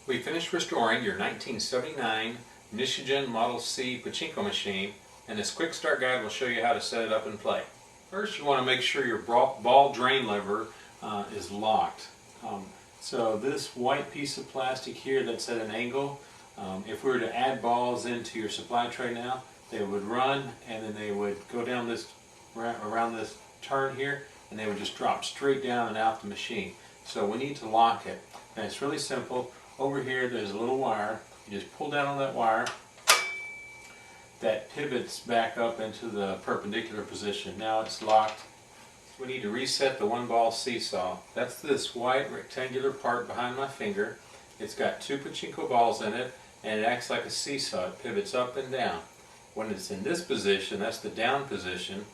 We finished restoring your 1979 Nishijin Model C Pachinko machine, and this quick start guide will show you how to set it up and play. First, you want to make sure your ball drain lever is locked. So this white piece of plastic here that's at an angle, if we were to add balls into your supply tray now, they would run and then they would go down this around this turn here, and they would just drop straight down and out the machine. So we need to lock it, and it's really simple. Over here there's a little wire. You just pull down on that wire. That pivots back up into the perpendicular position. Now it's locked. We need to reset the one ball seesaw. That's this white rectangular part behind my finger. It's got two pachinko balls in it, and it acts like a seesaw. It pivots up and down. When it's in this position, that's the down position,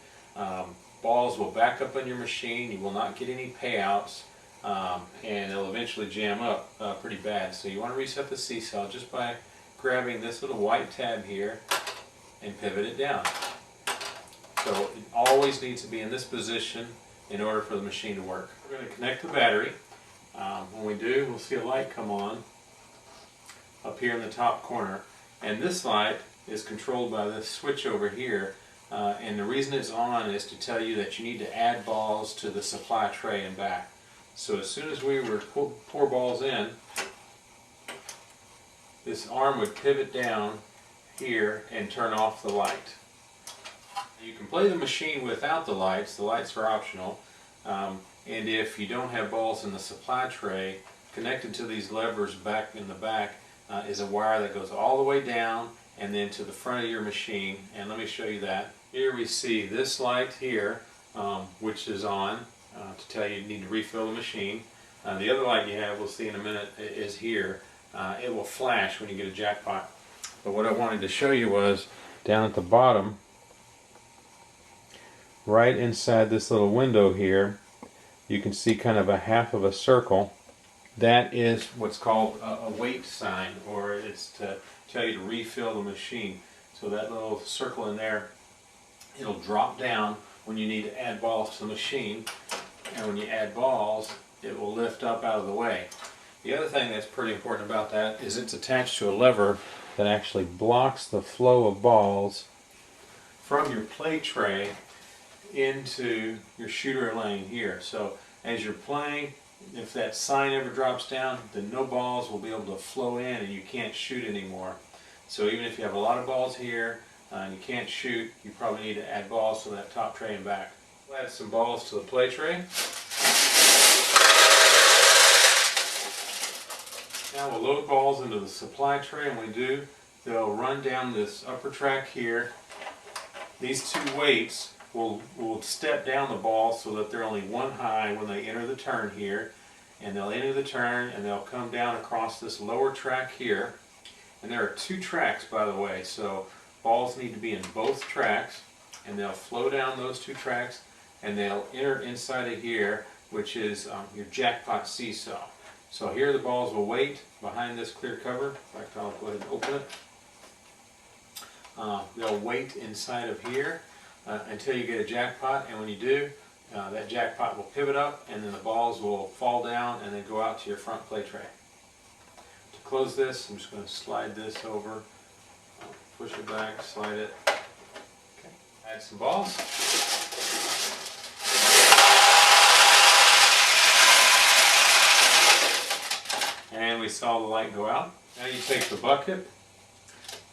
balls will back up on your machine. You will not get any payouts, and they'll eventually jam up pretty bad. So you want to reset the seesaw just by grabbing this little white tab here and pivot it down. So it always needs to be in this position in order for the machine to work. We're going to connect the battery. When we do, we'll see a light come on up here in the top corner, and this light is controlled by this switch over here, and the reason it's on is to tell you that you need to add balls to the supply tray and back. So as soon as we were to pour balls in, this arm would pivot down here and turn off the light. You can play the machine without the lights are optional, and if you don't have balls in the supply tray, connected to these levers back in the back is a wire that goes all the way down and then to the front of your machine, and let me show you that. Here we see this light here, which is on to tell you need to refill the machine. The other light you have, we'll see in a minute, is here. It will flash when you get a jackpot. But what I wanted to show you was down at the bottom, right inside this little window here, you can see kind of a half of a circle. That is what's called a wait sign, or it's to tell you to refill the machine. So that little circle in there, it'll drop down when you need to add balls to the machine, and when you add balls, it will lift up out of the way. The other thing that's pretty important about that is it's attached to a lever that actually blocks the flow of balls from your play tray into your shooter lane here. So as you're playing, if that sign ever drops down, then no balls will be able to flow in and you can't shoot anymore. So even if you have a lot of balls here and you can't shoot, you probably need to add balls to that top tray and back. We'll add some balls to the play tray. Now we'll load balls into the supply tray, and when we do, they'll run down this upper track here. These two weights will step down the ball so that they're only one high when they enter the turn here, and they'll enter the turn and they'll come down across this lower track here. And there are two tracks, by the way, so balls need to be in both tracks, and they'll flow down those two tracks and they'll enter inside of here, which is your jackpot seesaw. So here the balls will wait behind this clear cover. In fact, I'll go ahead and open it. They'll wait inside of here until you get a jackpot, and when you do, that jackpot will pivot up and then the balls will fall down and then go out to your front play tray. To close this, I'm just going to slide this over, push it back, slide it. Okay. Add some balls. And we saw the light go out. Now you take the bucket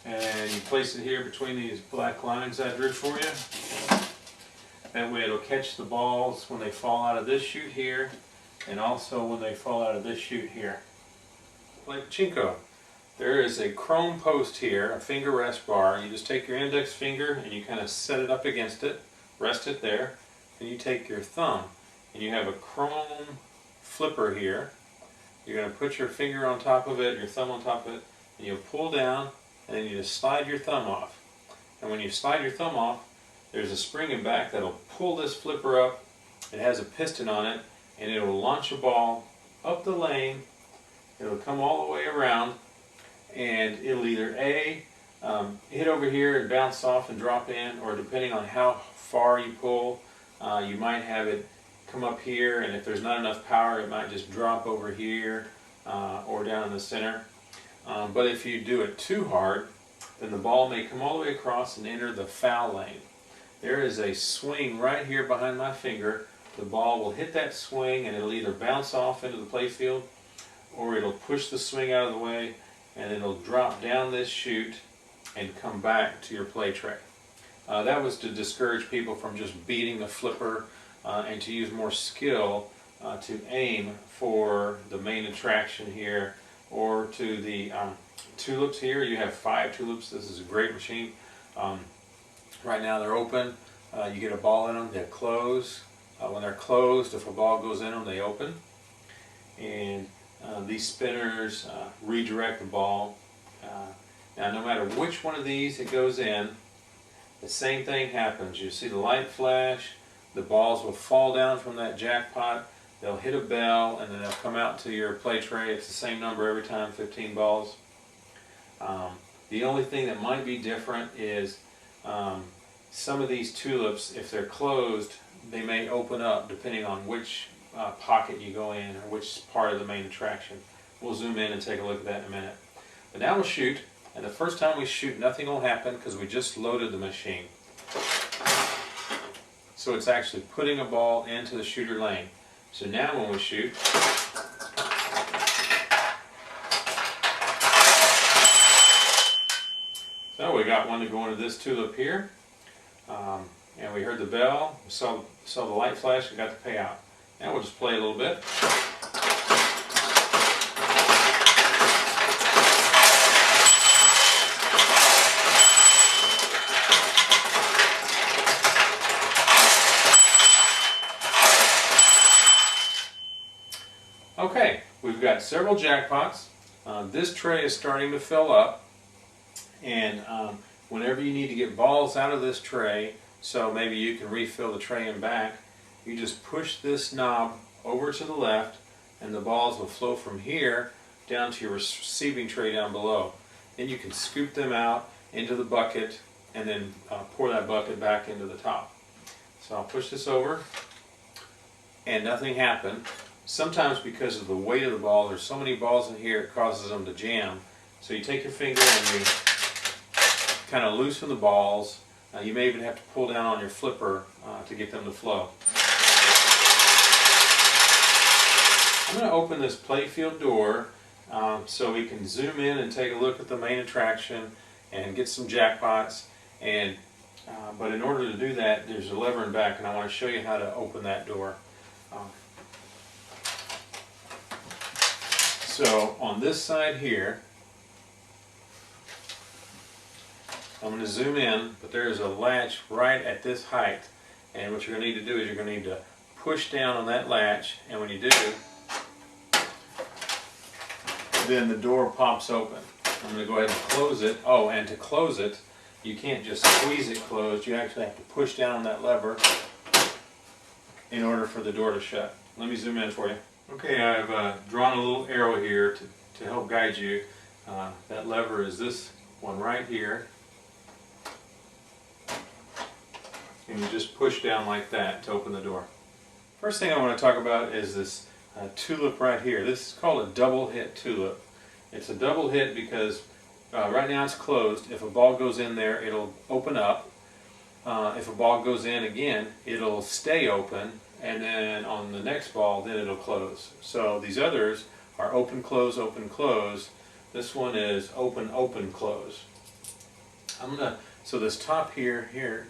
and you place it here between these black lines I drew for you. That way it'll catch the balls when they fall out of this chute here, and also when they fall out of this chute here. Play Pachinko. There is a chrome post here, a finger rest bar. You just take your index finger and you kind of set it up against it, rest it there, and you take your thumb and you have a chrome flipper here. You're going to put your finger on top of it, your thumb on top of it, and you'll pull down, and then you just slide your thumb off. And when you slide your thumb off, there's a spring in back that'll pull this flipper up. It has a piston on it, and it will launch a ball up the lane. It'll come all the way around, and it'll either A, hit over here and bounce off and drop in, or depending on how far you pull, you might have it come up here, and if there's not enough power, it might just drop over here, or down in the center. But if you do it too hard, then the ball may come all the way across and enter the foul lane. There is a swing right here behind my finger. The ball will hit that swing and it'll either bounce off into the playfield, or it'll push the swing out of the way and it'll drop down this chute and come back to your play tray. That was to discourage people from just beating the flipper and to use more skill to aim for the main attraction here, or to the tulips here. You have 5 tulips. This is a great machine. Right now they're open. You get a ball in them, they close. When they're closed, if a ball goes in them, they open. And these spinners redirect the ball. Now no matter which one of these it goes in, the same thing happens. You see the light flash, the balls will fall down from that jackpot, they'll hit a bell, and then they'll come out to your play tray. It's the same number every time, 15 balls. The only thing that might be different is some of these tulips, if they're closed, they may open up depending on which pocket you go in or which part of the main attraction. We'll zoom in and take a look at that in a minute. But now we'll shoot, and the first time we shoot, nothing will happen because we just loaded the machine. So it's actually putting a ball into the shooter lane. So now when we shoot, so we got one to go into this tulip here, and we heard the bell, we saw the light flash, and got the payout. Now we'll just play a little bit. Okay, we've got several jackpots. This tray is starting to fill up, and whenever you need to get balls out of this tray, so maybe you can refill the tray and back, you just push this knob over to the left, and the balls will flow from here down to your receiving tray down below. Then you can scoop them out into the bucket and then pour that bucket back into the top. So I'll push this over, and nothing happened. Sometimes because of the weight of the ball, there's so many balls in here it causes them to jam. So you take your finger and you kind of loosen the balls. You may even have to pull down on your flipper to get them to flow. I'm going to open this playfield door so we can zoom in and take a look at the main attraction and get some jackpots. But in order to do that, there's a lever in back, and I want to show you how to open that door. So on this side here, I'm going to zoom in, but there's a latch right at this height, and what you're going to need to do is you're going to need to push down on that latch, and when you do, then the door pops open. I'm going to go ahead and close it. Oh, and to close it, you can't just squeeze it closed. You actually have to push down on that lever in order for the door to shut. Let me zoom in for you. Okay, I've drawn a little arrow here to help guide you. That lever is this one right here. And you just push down like that to open the door. First thing I want to talk about is this tulip right here. This is called a double hit tulip. It's a double hit because right now it's closed. If a ball goes in there, it'll open up. If a ball goes in again, it'll stay open, and then on the next ball, then it'll close. So these others are open, close, open, close. This one is open, open, close. So this top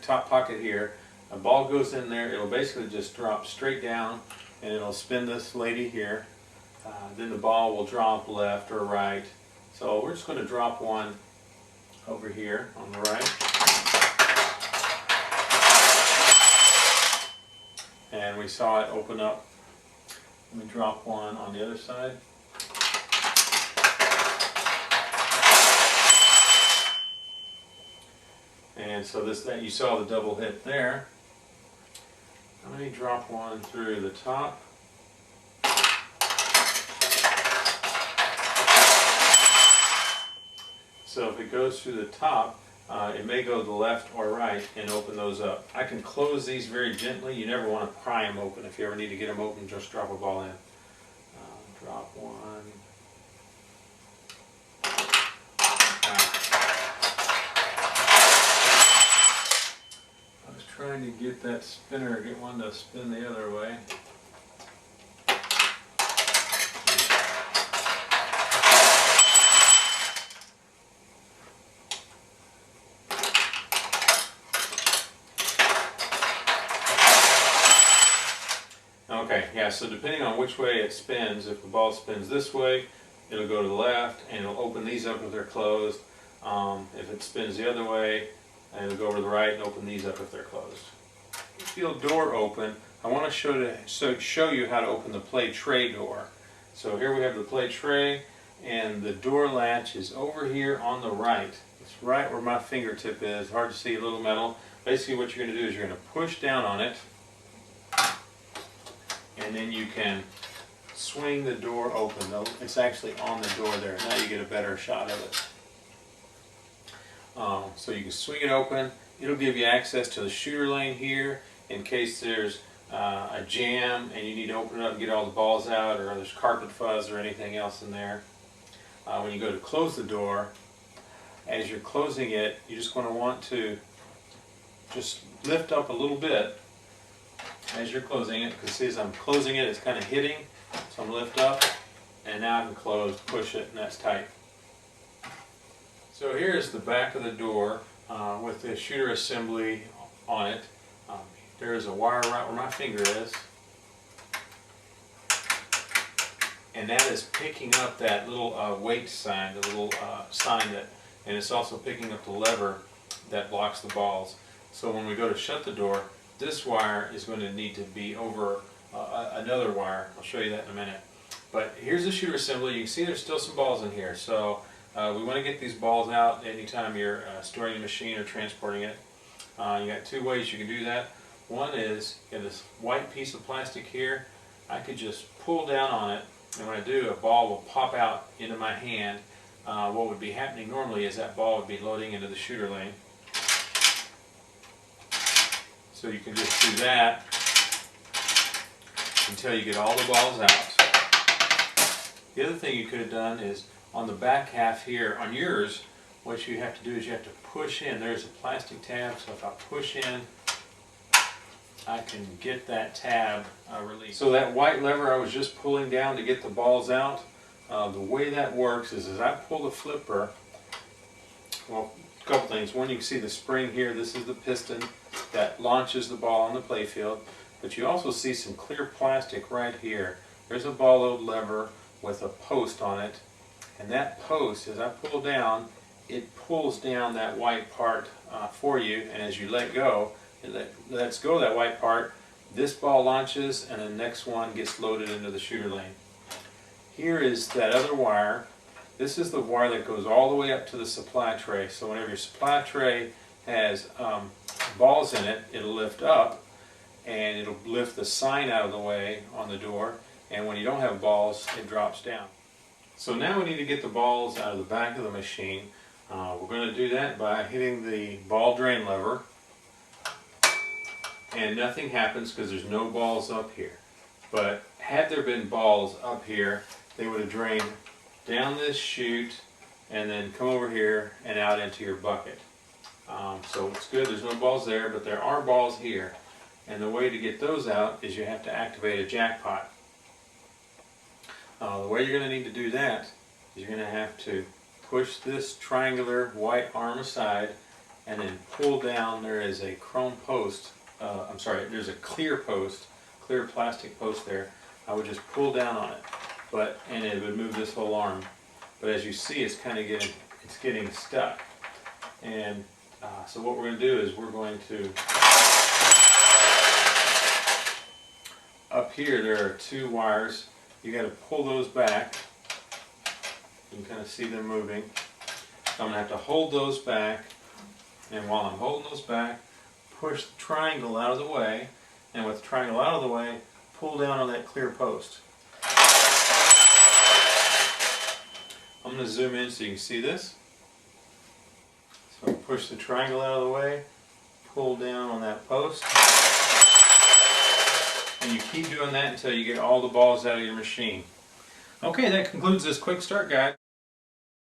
top pocket here, a ball goes in there, it'll basically just drop straight down, and it'll spin this lady here. Then the ball will drop left or right. So we're just going to drop one over here on the right. And we saw it open up. Let me drop one on the other side. And so that you saw the double hit there. Let me drop one through the top. So if it goes through the top, it may go to the left or right and open those up. I can close these very gently. You never want to pry them open. If you ever need to get them open, just drop a ball in. Drop one. get that spinner, get one to spin the other way. Okay, yeah, so depending on which way it spins, if the ball spins this way, it'll go to the left and it'll open these up if they're closed. If it spins the other way, it'll go over to the right and open these up if they're closed. If you feel door open, I want to show you how to open the play tray door. So here we have the play tray, and the door latch is over here on the right. It's right where my fingertip is. Hard to see, a little metal. Basically what you're going to do is you're going to push down on it, and then you can swing the door open. It's actually on the door there. Now you get a better shot of it. So you can swing it open. It'll give you access to the shooter lane here in case there's a jam and you need to open it up and get all the balls out, or there's carpet fuzz or anything else in there. When you go to close the door, as you're closing it, you're just going to want to just lift up a little bit as you're closing it, because see, as I'm closing it, it's kind of hitting. So I'm going to lift up, and now I can close, push it, and that's tight. So here's the back of the door with the shooter assembly on it. There is a wire right where my finger is, and that is picking up that little weight sign, the little sign that, and it's also picking up the lever that blocks the balls. So when we go to shut the door, this wire is going to need to be over another wire. I'll show you that in a minute. But here's the shooter assembly. You can see there's still some balls in here. So we want to get these balls out anytime you're storing the machine or transporting it. You got two ways you can do that. One is, you have this white piece of plastic here. I could just pull down on it, and when I do, a ball will pop out into my hand. What would be happening normally is that ball would be loading into the shooter lane. So you can just do that until you get all the balls out. The other thing you could have done is on the back half here, on yours, what you have to do is you have to push in. There's a plastic tab, so if I push in, I can get that tab released. So that white lever I was just pulling down to get the balls out, the way that works is as I pull the flipper, well, a couple things. One, you can see the spring here. This is the piston that launches the ball on the playfield. But you also see some clear plastic right here. There's a ball load lever with a post on it. And that post, as I pull down, it pulls down that white part for you. And as you let go, it lets go of that white part. This ball launches, and the next one gets loaded into the shooter lane. Here is that other wire. This is the wire that goes all the way up to the supply tray. So whenever your supply tray has balls in it, it'll lift up and it'll lift the sign out of the way on the door, and when you don't have balls, it drops down. So now we need to get the balls out of the back of the machine. We're going to do that by hitting the ball drain lever, and nothing happens because there's no balls up here. But had there been balls up here, they would have drained down this chute and then come over here and out into your bucket. So it's good, there's no balls there, but there are balls here. And the way to get those out is you have to activate a jackpot. The way you're going to need to do that is you're going to have to push this triangular white arm aside and then pull down. There is a chrome post, there's a clear post, clear plastic post there. I would just pull down on it, and it would move this whole arm. But as you see, it's kind of getting stuck. And so what we're going to do is we're going to, up here there are two wires. You got to pull those back. You can kind of see them moving. So I'm going to have to hold those back, and while I'm holding those back, push the triangle out of the way, and with the triangle out of the way, pull down on that clear post. I'm going to zoom in so you can see this. So push the triangle out of the way, pull down on that post, and you keep doing that until you get all the balls out of your machine. Okay, that concludes this quick start guide.